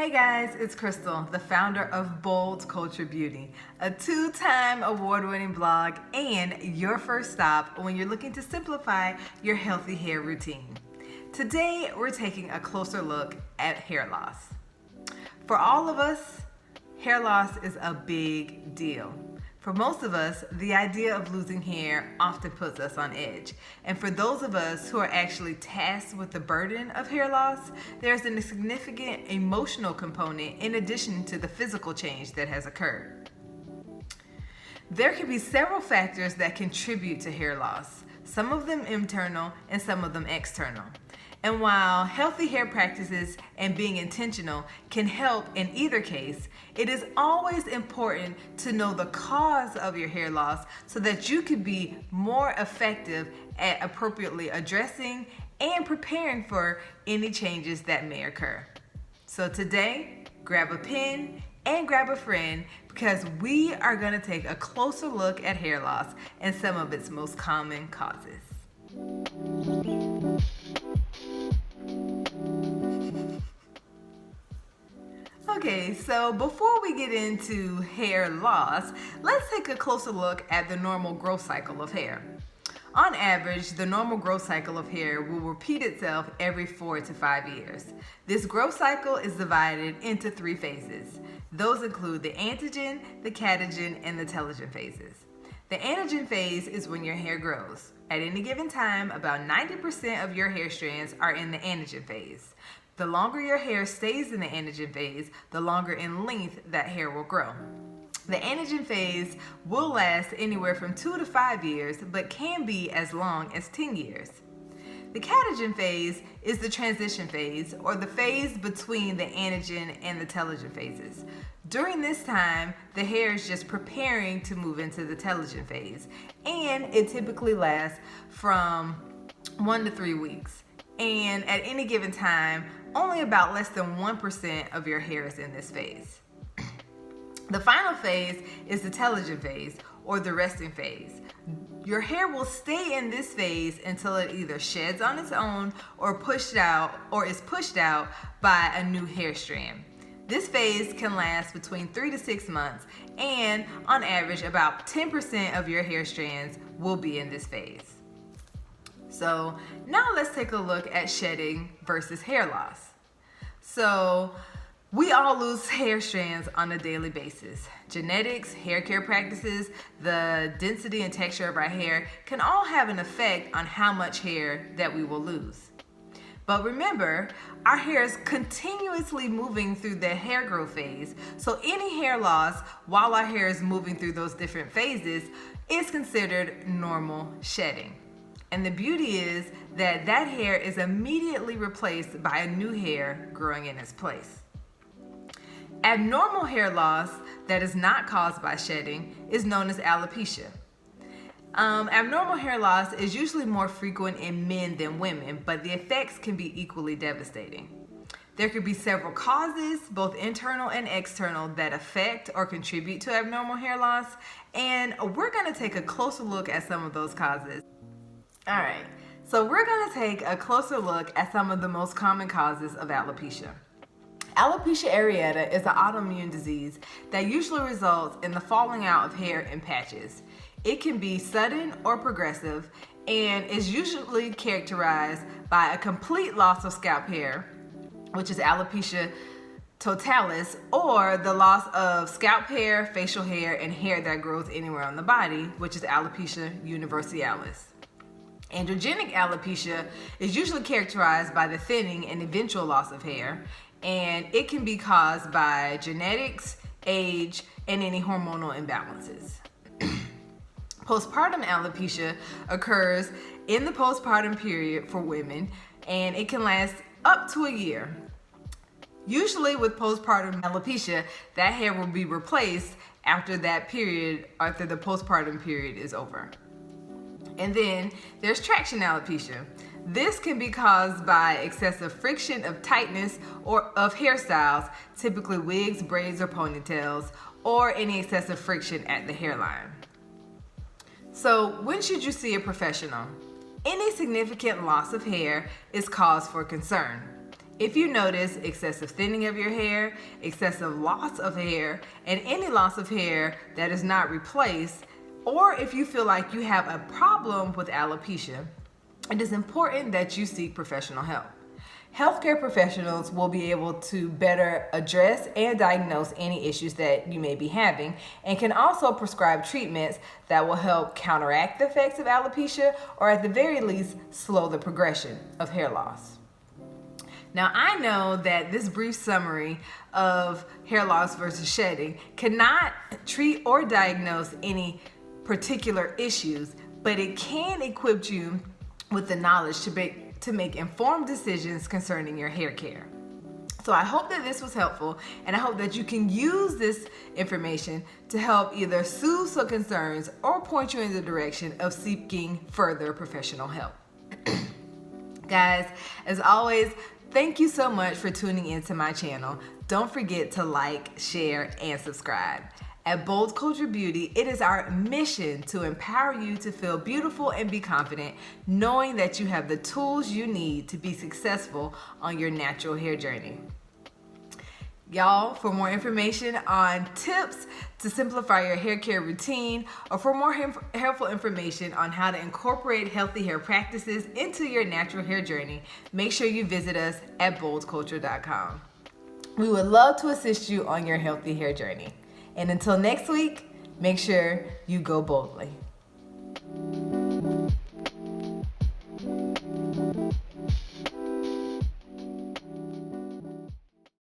Hey guys, it's Crystal, the founder of Bold Kulture Beauty, a 2-time award-winning blog and your first stop when you're looking to simplify your healthy hair routine. Today, we're taking a closer look at hair loss. For all of us, hair loss is a big deal. For most of us, the idea of losing hair often puts us on edge. And for those of us who are actually tasked with the burden of hair loss, there's a significant emotional component in addition to the physical change that has occurred. There can be several factors that contribute to hair loss, some of them internal and some of them external. And while healthy hair practices and being intentional can help in either case, it is always important to know the cause of your hair loss so that you can be more effective at appropriately addressing and preparing for any changes that may occur. So today, grab a pen and grab a friend because we are going to take a closer look at hair loss and some of its most common causes. Okay, so before we get into hair loss, let's take a closer look at the normal growth cycle of hair. On average, the normal growth cycle of hair will repeat itself every 4 to 5 years. This growth cycle is divided into 3 phases. Those include the anagen, the catagen, and the telogen phases. The anagen phase is when your hair grows. At any given time, about 90% of your hair strands are in the anagen phase. The longer your hair stays in the anagen phase, the longer in length that hair will grow. The anagen phase will last anywhere from 2 to 5 years, but can be as long as 10 years. The catagen phase is the transition phase, or the phase between the anagen and the telogen phases. During this time, the hair is just preparing to move into the telogen phase, and it typically lasts from 1 to 3 weeks. And at any given time, only about less than 1% of your hair is in this phase. The final phase is the telogen phase, or the resting phase. Your hair will stay in this phase until it either sheds on its own or is pushed out by a new hair strand. This phase can last between 3 to 6 months, and on average, about 10% of your hair strands will be in this phase. So now let's take a look at shedding versus hair loss. So we all lose hair strands on a daily basis. Genetics, hair care practices, the density and texture of our hair can all have an effect on how much hair that we will lose. But remember, our hair is continuously moving through the hair growth phase, so any hair loss while our hair is moving through those different phases is considered normal shedding. And the beauty is that that hair is immediately replaced by a new hair growing in its place. Abnormal hair loss that is not caused by shedding is known as alopecia. Abnormal hair loss is usually more frequent in men than women, but the effects can be equally devastating. There could be several causes, both internal and external, that affect or contribute to abnormal hair loss, and we're going to take a closer look at some of those causes. All right, so we're going to take a closer look at some of the most common causes of alopecia. Alopecia areata is an autoimmune disease that usually results in the falling out of hair in patches. It can be sudden or progressive and is usually characterized by a complete loss of scalp hair, which is alopecia totalis, or the loss of scalp hair, facial hair, and hair that grows anywhere on the body, which is alopecia universalis. Androgenic alopecia is usually characterized by the thinning and eventual loss of hair, and it can be caused by genetics, age, and any hormonal imbalances. Postpartum alopecia occurs in the postpartum period for women, and it can last up to a year. Usually with postpartum alopecia, that hair will be replaced after the postpartum period is over. And then there's traction alopecia. This can be caused by excessive friction of tightness or of hairstyles, typically wigs, braids, or ponytails, or any excessive friction at the hairline. So when should you see a professional? Any significant loss of hair is cause for concern. If you notice excessive thinning of your hair, excessive loss of hair, and any loss of hair that is not replaced, or if you feel like you have a problem with alopecia, it is important that you seek professional help. Healthcare professionals will be able to better address and diagnose any issues that you may be having, and can also prescribe treatments that will help counteract the effects of alopecia, or at the very least slow the progression of hair loss. Now, I know that this brief summary of hair loss versus shedding cannot treat or diagnose any particular issues, but it can equip you with the knowledge to make informed decisions concerning your hair care. So I hope that this was helpful, and I hope that you can use this information to help either soothe some concerns or point you in the direction of seeking further professional help. Guys, as always, thank you so much for tuning into my channel. Don't forget to like, share, and subscribe. At Bold Kulture Beauty, it is our mission to empower you to feel beautiful and be confident, knowing that you have the tools you need to be successful on your natural hair journey. Y'all, for more information on tips to simplify your hair care routine, or for more helpful information on how to incorporate healthy hair practices into your natural hair journey, make sure you visit us at boldkulture.com. We would love to assist you on your healthy hair journey. And until next week, make sure you go boldly.